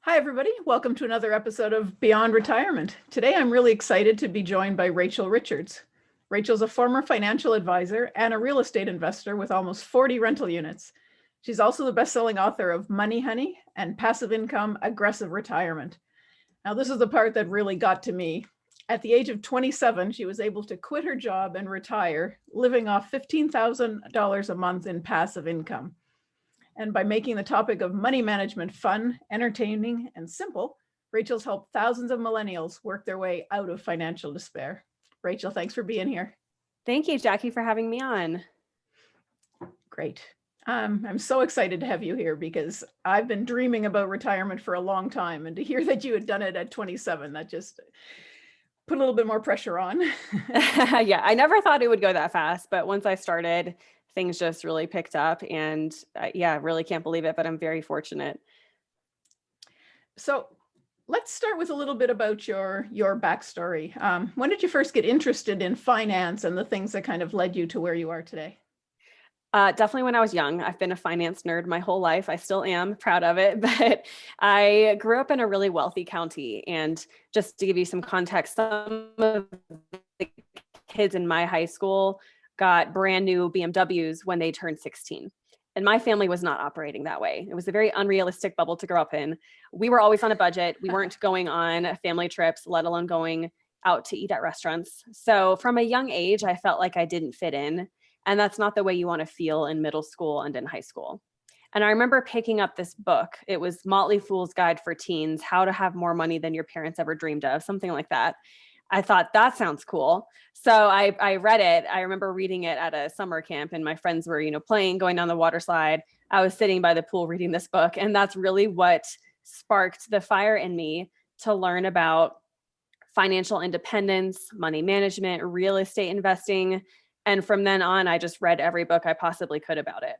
Hi, everybody. Welcome to another episode of Beyond Retirement. Today, I'm really excited to be joined by Rachel Richards. Rachel's a former financial advisor and a real estate investor with almost 40 rental units. She's also the best-selling author of Money Honey and Passive Income, Aggressive Retirement. Now, this is the part that really got to me. At the age of 27, she was able to quit her job and retire, living off $15,000 a month in passive income. And by making the topic of money management fun, entertaining, and simple, Rachel's helped thousands of millennials work their way out of financial despair. Rachel, thanks for being here. Thank you, Jackie, for having me on. Great. I'm so excited to have you here because I've been dreaming about retirement for a long time. And to hear that you had done it at 27, that just put a little bit more pressure on. Yeah, I never thought it would go that fast, but once I started, things just really picked up. And really can't believe it, but I'm very fortunate. So let's start with a little bit about your backstory. When did you first get interested in finance and the things that kind of led you to where you are today? Definitely when I was young. I've been a finance nerd my whole life. I still am proud of it, but I grew up in a really wealthy county. And just to give you some context, some of the kids in my high school got brand new BMWs when they turned 16. And my family was not operating that way. It was a very unrealistic bubble to grow up in. We were always on a budget. We weren't going on family trips, let alone going out to eat at restaurants. So from a young age, I felt like I didn't fit in. And that's not the way you want to feel in middle school and in high school. And I remember picking up this book. It was Motley Fool's Guide for Teens, How to Have More Money Than Your Parents Ever Dreamed of, something like that. I thought that sounds cool. So I read it. I remember reading it at a summer camp and my friends were, playing, going down the water slide. I was sitting by the pool reading this book. And that's really what sparked the fire in me to learn about financial independence, money management, real estate investing. And from then on, I just read every book I possibly could about it.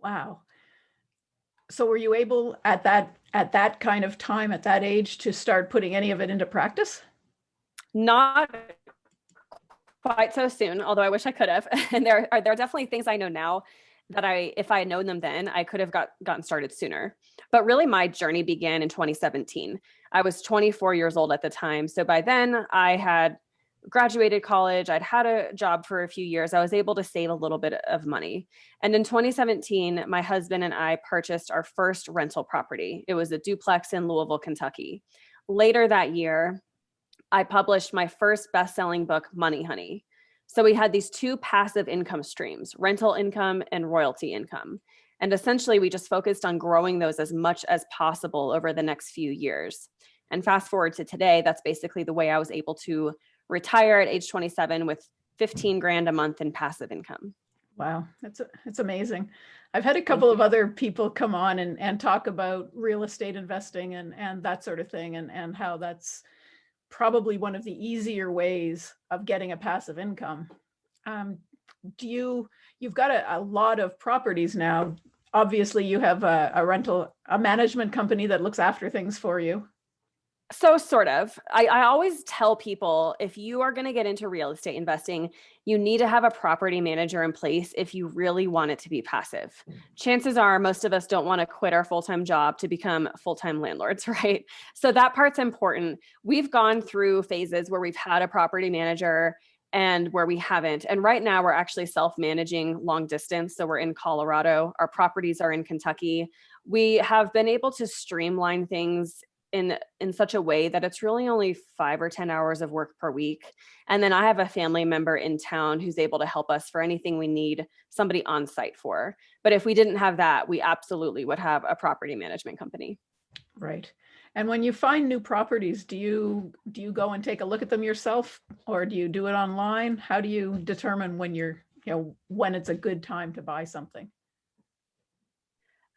Wow. So were you able at that kind of time, at that age, to start putting any of it into practice? Not quite so soon, although I wish I could have. And there are definitely things I know now that if I had known them then, I could have gotten started sooner. But really my journey began in 2017. I was 24 years old at the time. So by then I had graduated college. I'd had a job for a few years. I was able to save a little bit of money. And in 2017, my husband and I purchased our first rental property. It was a duplex in Louisville, Kentucky. Later that year, I published my first best-selling book, Money Honey. So we had these two passive income streams, rental income and royalty income. And essentially, we just focused on growing those as much as possible over the next few years. And fast forward to today, that's basically the way I was able to retire at age 27 with 15 grand a month in passive income. Wow, it's amazing. I've had a couple of other people come on and talk about real estate investing and that sort of thing and how that's probably one of the easier ways of getting a passive income. You've got a lot of properties now. Obviously, you have a management company that looks after things for you. So sort of. I always tell people if you are going to get into real estate investing, you need to have a property manager in place if you really want it to be passive. Chances are most of us don't want to quit our full-time job to become full-time landlords, right? So that part's important. We've gone through phases where we've had a property manager and where we haven't. And right now we're actually self-managing long distance. So we're in Colorado. Our properties are in Kentucky. We have been able to streamline things in such a way that it's really only 5 or 10 hours of work per week. And then I have a family member in town who's able to help us for anything we need somebody on site for. But if we didn't have that, we absolutely would have a property management company. Right. And when you find new properties, do you go and take a look at them yourself or do you do it online? How do you determine when it's a good time to buy something?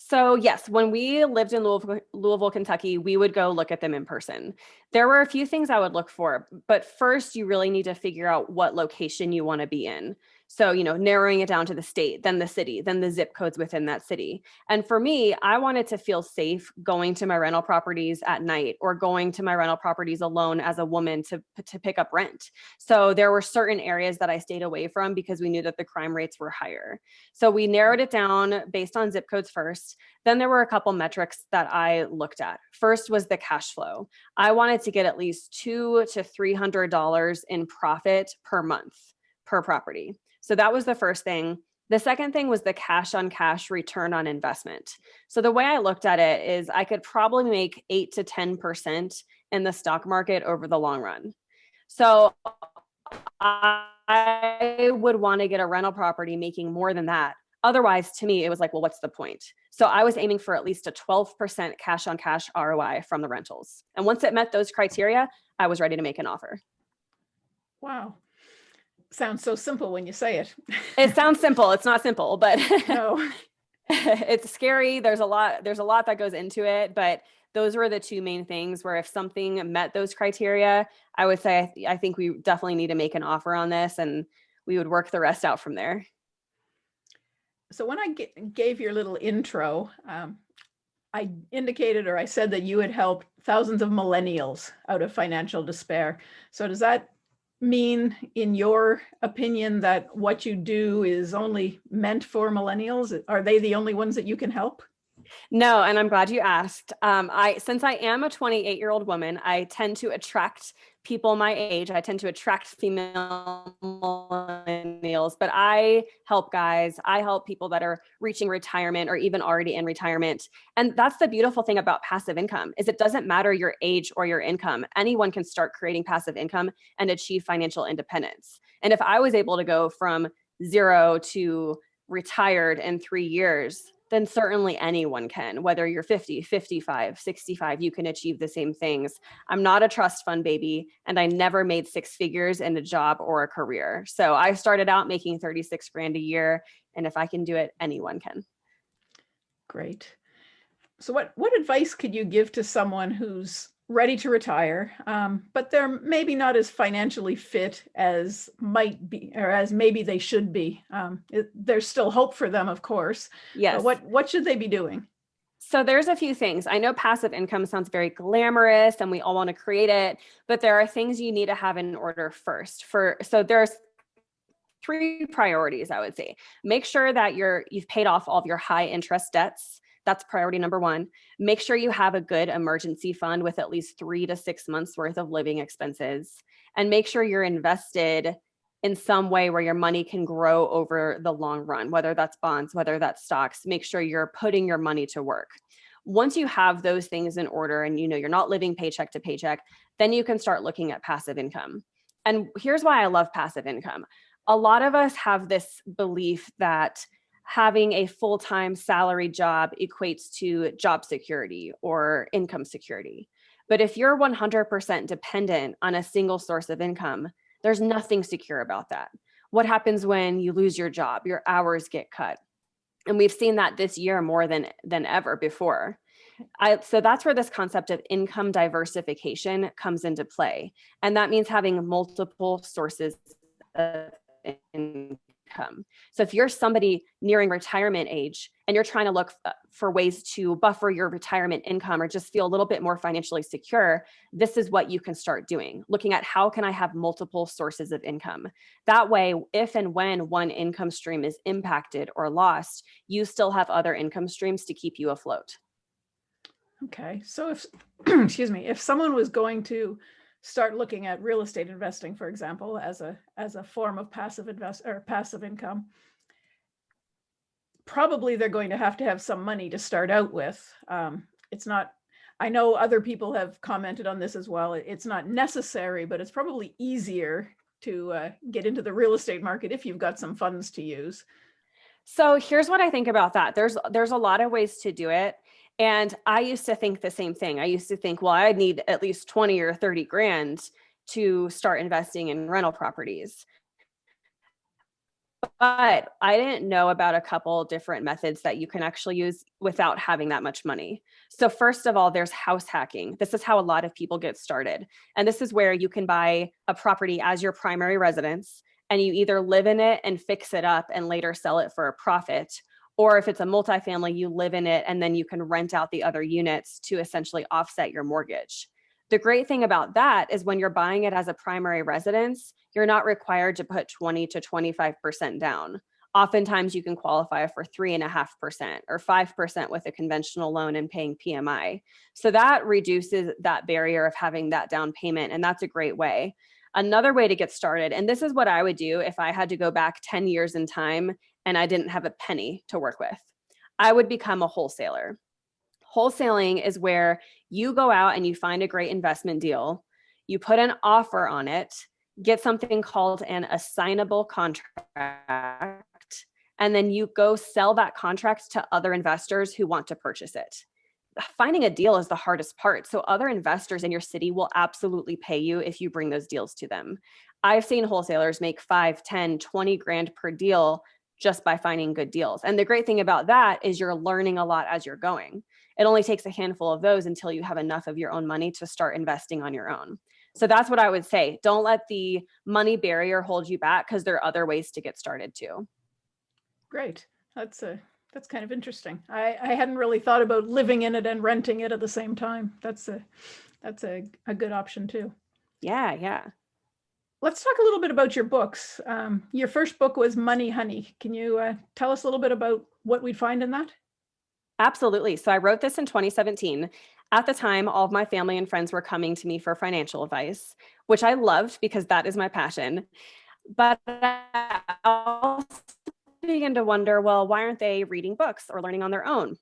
So yes, when we lived in Louisville, Kentucky, we would go look at them in person. There were a few things I would look for, but first you really need to figure out what location you want to be in. So, narrowing it down to the state, then the city, then the zip codes within that city. And for me, I wanted to feel safe going to my rental properties at night or going to my rental properties alone as a woman to pick up rent. So there were certain areas that I stayed away from because we knew that the crime rates were higher. So we narrowed it down based on zip codes first. Then there were a couple metrics that I looked at. First was the cash flow. I wanted to get at least $200 to $300 in profit per month per property. So that was the first thing. The second thing was the cash on cash return on investment. So the way I looked at it is I could probably make 8 to 10% in the stock market over the long run. So I would want to get a rental property making more than that. Otherwise, to me, it was like, well, what's the point? So I was aiming for at least a 12% cash on cash ROI from the rentals. And once it met those criteria, I was ready to make an offer. Wow. Sounds so simple when you say it. It sounds simple. It's not simple, but no, it's scary. There's a lot that goes into it, but those were the two main things where if something met those criteria, I would say, I think we definitely need to make an offer on this and we would work the rest out from there. So when I gave your little intro, I indicated, or I said that you had helped thousands of millennials out of financial despair. So does that mean, in your opinion, that what you do is only meant for millennials? Are they the only ones that you can help? No, and I'm glad you asked. Since I am a 28-year-old woman, I tend to attract people my age. I tend to attract female millennials, but I help guys. I help people that are reaching retirement or even already in retirement. And that's the beautiful thing about passive income is it doesn't matter your age or your income. Anyone can start creating passive income and achieve financial independence. And if I was able to go from 0 to retired in 3 years, then certainly anyone can. Whether you're 50, 55, 65, you can achieve the same things. I'm not a trust fund baby, and I never made 6 figures in a job or a career. So I started out making 36 grand a year, and if I can do it, anyone can. Great. So what advice could you give to someone who's ready to retire, but they're maybe not as financially fit as might be, or as maybe they should be? There's still hope for them, of course. Yes. But what should they be doing? So there's a few things. I know passive income sounds very glamorous and we all want to create it, but there are things you need to have in order first. So there's 3 priorities, I would say. Make sure that you've paid off all of your high interest debts. That's priority number 1. Make sure you have a good emergency fund with at least 3 to 6 months worth of living expenses. And make sure you're invested in some way where your money can grow over the long run, whether that's bonds, whether that's stocks. Make sure you're putting your money to work. Once you have those things in order and you're not living paycheck to paycheck, then you can start looking at passive income. And here's why I love passive income. A lot of us have this belief that having a full-time salary job equates to job security or income security. But if you're 100% dependent on a single source of income, there's nothing secure about that. What happens when you lose your job? Your hours get cut. And we've seen that this year more than ever before. So that's where this concept of income diversification comes into play. And that means having multiple sources of income. So if you're somebody nearing retirement age and you're trying to look for ways to buffer your retirement income or just feel a little bit more financially secure, this is what you can start doing. Looking at how can I have multiple sources of income? That way, if and when one income stream is impacted or lost, you still have other income streams to keep you afloat. Okay. So if, excuse me, if someone was going to start looking at real estate investing, for example, as a form of passive income, probably they're going to have some money to start out with. It's not, I know other people have commented on this as well. It's not necessary, but it's probably easier to get into the real estate market if you've got some funds to use. So here's what I think about that. There's a lot of ways to do it. And I used to think the same thing. I used to think, well, I'd need at least 20 or 30 grand to start investing in rental properties. But I didn't know about a couple different methods that you can actually use without having that much money. So first of all, there's house hacking. This is how a lot of people get started. And this is where you can buy a property as your primary residence and you either live in it and fix it up and later sell it for a profit. Or if it's a multifamily, you live in it and then you can rent out the other units to essentially offset your mortgage. The great thing about that is when you're buying it as a primary residence, you're not required to put 20 to 25% down. Oftentimes you can qualify for 3.5% or 5% with a conventional loan and paying PMI. So that reduces that barrier of having that down payment. And that's a great way. Another way to get started, and this is what I would do if I had to go back 10 years in time and I didn't have a penny to work with, I would become a wholesaler. Wholesaling is where you go out and you find a great investment deal, you put an offer on it, get something called an assignable contract, and then you go sell that contract to other investors who want to purchase it. Finding a deal is the hardest part. So other investors in your city will absolutely pay you if you bring those deals to them. I've seen wholesalers make 5, 10, 20 grand per deal just by finding good deals. And the great thing about that is you're learning a lot as you're going. It only takes a handful of those until you have enough of your own money to start investing on your own. So that's what I would say. Don't let the money barrier hold you back, because there are other ways to get started too. Great. That's kind of interesting. I hadn't really thought about living in it and renting it at the same time. That's a good option too. Yeah. Let's talk a little bit about your books. Your first book was Money Honey. Can you tell us a little bit about what we'd find in that? Absolutely. So I wrote this in 2017. At the time, all of my family and friends were coming to me for financial advice, which I loved because that is my passion. But I also began to wonder, well, why aren't they reading books or learning on their own?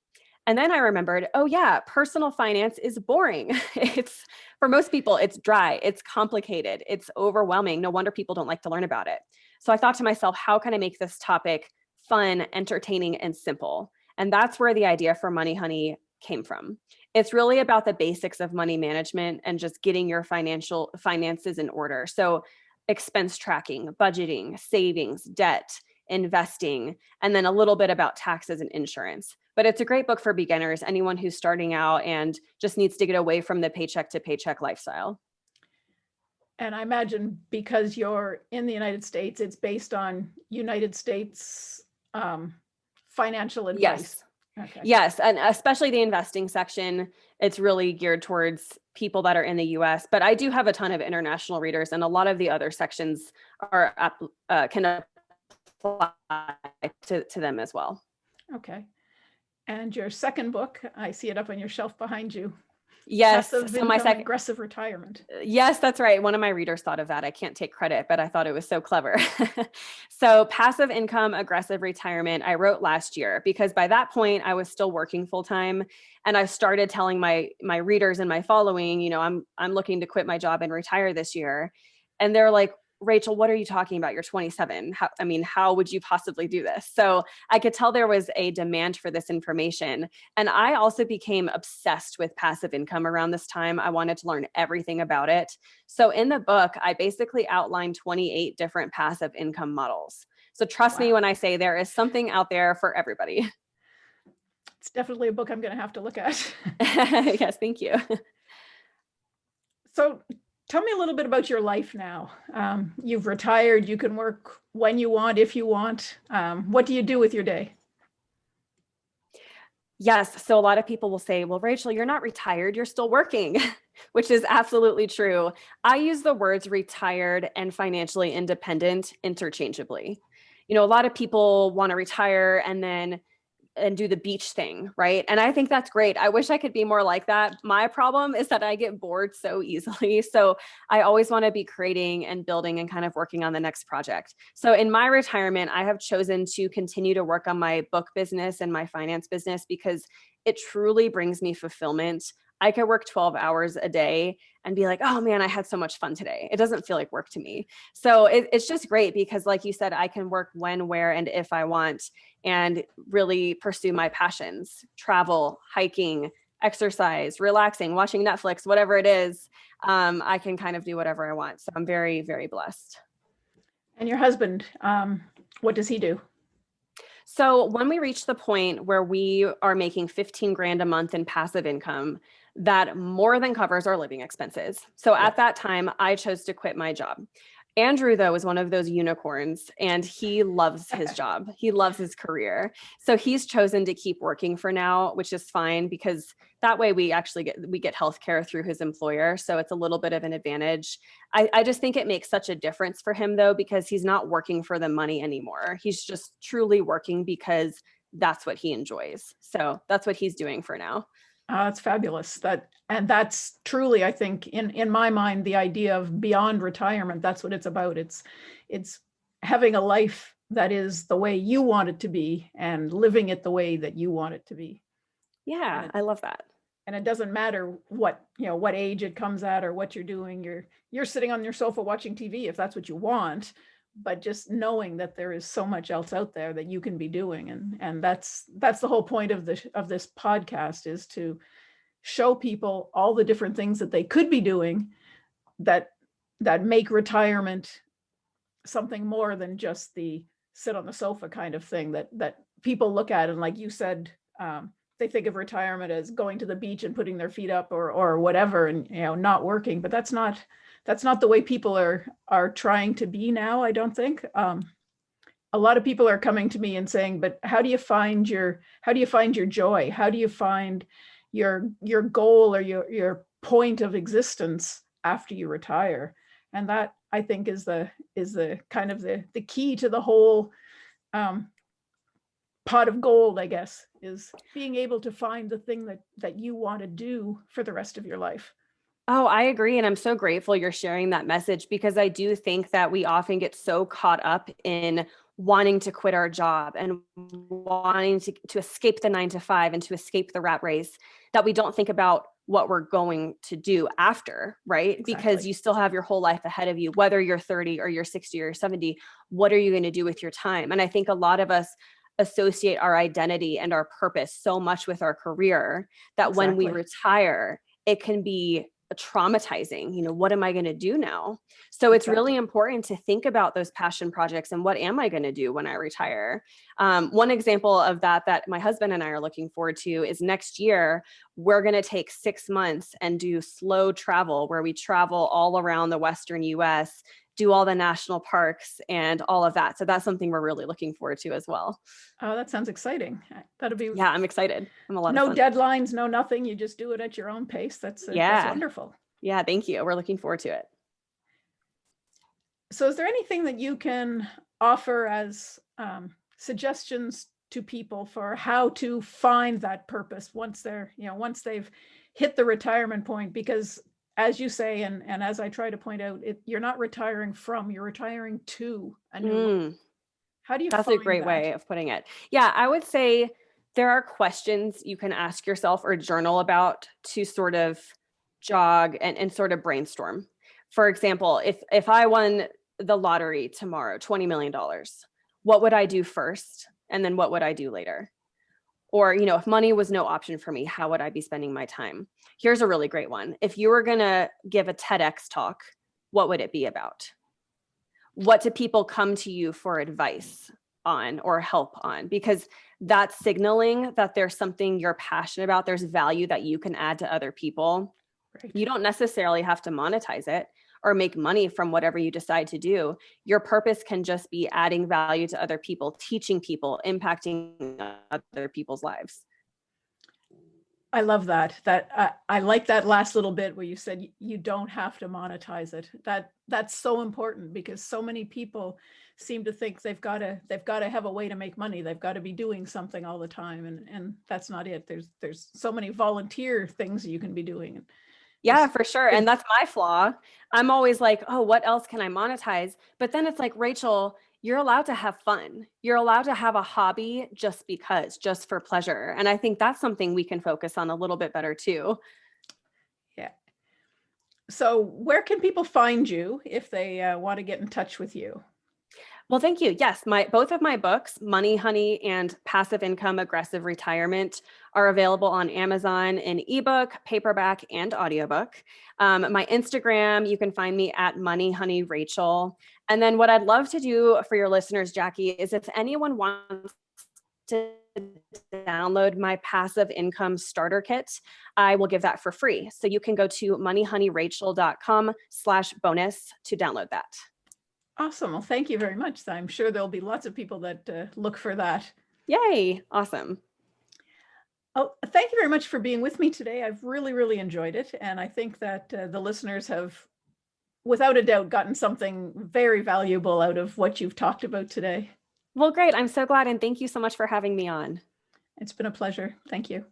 And then I remembered, oh yeah, personal finance is boring. It's, for most people, it's dry, it's complicated, it's overwhelming. No wonder people don't like to learn about it. So I thought to myself, how can I make this topic fun, entertaining, and simple? And that's where the idea for Money Honey came from. It's really about the basics of money management and just getting your finances in order. So expense tracking, budgeting, savings, debt, investing, and then a little bit about taxes and insurance. But it's a great book for beginners, anyone who's starting out and just needs to get away from the paycheck to paycheck lifestyle. And I imagine because you're in the United States, it's based on United States financial advice. Yes. Okay. Yes. And especially the investing section, it's really geared towards people that are in the US, but I do have a ton of international readers, and a lot of the other sections are can apply to them as well. Okay. And your second book, I see it up on your shelf behind you. Yes. Passive So my second, aggressive retirement. Yes, that's right. One of my readers thought of that. I can't take credit, but I thought it was so clever. So passive income, aggressive retirement, I wrote last year because by that point I was still working full time, and I started telling my readers and my following, you know, I'm looking to quit my job and retire this year. And they're like, Rachel, what are you talking about? You're 27. How would you possibly do this? So I could tell there was a demand for this information. And I also became obsessed with passive income around this time. I wanted to learn everything about it. So in the book, I basically outlined 28 different passive income models. So trust me when I say there is something out there for everybody. It's definitely a book I'm going to have to look at. Yes, thank you. So tell me a little bit about your life now. You've retired. You can work when you want, if you want. What do you do with your day? Yes. So a lot of people will say, well, Rachel, you're not retired, you're still working, which is absolutely true. I use the words retired and financially independent interchangeably. You know, a lot of people want to retire and do the beach thing, right? And I think that's great. I wish I could be more like that. My problem is that I get bored so easily. So I always want to be creating and building and kind of working on the next project. So in my retirement, I have chosen to continue to work on my book business and my finance business because it truly brings me fulfillment. I could work 12 hours a day and be like, oh man, I had so much fun today. It doesn't feel like work to me. So it's just great because like you said, I can work when, where, and if I want and really pursue my passions, travel, hiking, exercise, relaxing, watching Netflix, whatever it is. I can kind of do whatever I want. So I'm very, very blessed. And your husband, what does he do? So when we reach the point where we are making 15 grand a month in passive income, that more than covers our living expenses. So at that time, I chose to quit my job. Andrew, though, is one of those unicorns, and he loves his job. He loves his career. So he's chosen to keep working for now, which is fine because that way we actually get healthcare through his employer. So it's a little bit of an advantage. I just think it makes such a difference for him, though, because he's not working for the money anymore. He's just truly working because that's what he enjoys. So that's what he's doing for now. That's fabulous. That's truly, I think, in my mind, the idea of beyond retirement. That's what it's about. It's having a life that is the way you want it to be and living it the way that you want it to be. Yeah, I love that. And it doesn't matter what age it comes at or what you're doing. You're sitting on your sofa watching TV if that's what you want, but just knowing that there is so much else out there that you can be doing. And that's the whole point of this podcast, is to show people all the different things that they could be doing that make retirement something more than just the sit on the sofa kind of thing that people look at. And like you said, they think of retirement as going to the beach and putting their feet up or whatever, and not working. But that's not the way people are trying to be now, I don't think. A lot of people are coming to me and saying, but how do you find your joy? How do you find your goal or your point of existence after you retire? And that, I think, is the kind of the key to the whole pot of gold, I guess, is being able to find the thing that you want to do for the rest of your life. Oh, I agree. And I'm so grateful you're sharing that message, because I do think that we often get so caught up in wanting to quit our job and wanting to escape the 9 to 5 and to escape the rat race, that we don't think about what we're going to do after, right? Exactly. Because you still have your whole life ahead of you, whether you're 30 or you're 60 or 70, what are you going to do with your time? And I think a lot of us associate our identity and our purpose so much with our career that when we retire, it can be traumatizing. What am I going to do now? So it's really important to think about those passion projects and what am I going to do when I retire? One example of that my husband and I are looking forward to is next year, we're going to take 6 months and do slow travel, where we travel all around the Western US, do all the national parks and all of that. So that's something we're really looking forward to as well. Oh, that sounds exciting. That'll be. Yeah, I'm excited. I'm a lot no of fun. deadlines, no nothing. You just do it at your own pace. That's wonderful. Yeah, thank you. We're looking forward to it. So is there anything that you can offer as suggestions to people for how to find that purpose once they've hit the retirement point? Because as you say, and as I try to point out, you're not retiring from, you're retiring to a new life. How do you That's find a great that? way of putting it. Yeah, I would say there are questions you can ask yourself or journal about to sort of jog and sort of brainstorm. For example, if I won the lottery tomorrow, $20 million, what would I do first? And then what would I do later? Or, if money was no option for me, how would I be spending my time? Here's a really great one. If you were going to give a TEDx talk, what would it be about? What do people come to you for advice on or help on? Because that's signaling that there's something you're passionate about. There's value that you can add to other people. Right. You don't necessarily have to monetize it or make money from whatever you decide to do. Your purpose can just be adding value to other people, teaching people, impacting other people's lives. I love that. I like that last little bit where you said you don't have to monetize it. That's so important, because so many people seem to think they've got to have a way to make money. They've got to be doing something all the time, and that's not it. There's so many volunteer things you can be doing. Yeah, for sure. And that's my flaw. I'm always like, oh, what else can I monetize? But then it's like, Rachel, you're allowed to have fun. You're allowed to have a hobby just for pleasure. And I think that's something we can focus on a little bit better too. Yeah. So where can people find you if they want to get in touch with you? Well, thank you. Yes, both of my books, Money Honey and Passive Income Aggressive Retirement, are available on Amazon in ebook, paperback, and audiobook. My Instagram, you can find me at Money Honey Rachel. And then what I'd love to do for your listeners, Jackie, is if anyone wants to download my passive income starter kit, I will give that for free. So you can go to moneyhoneyrachel.com/bonus to download that. Awesome. Well, thank you very much. I'm sure there'll be lots of people that look for that. Yay. Awesome. Oh, thank you very much for being with me today. I've really, really enjoyed it. And I think that the listeners have, without a doubt, gotten something very valuable out of what you've talked about today. Well, great. I'm so glad. And thank you so much for having me on. It's been a pleasure. Thank you.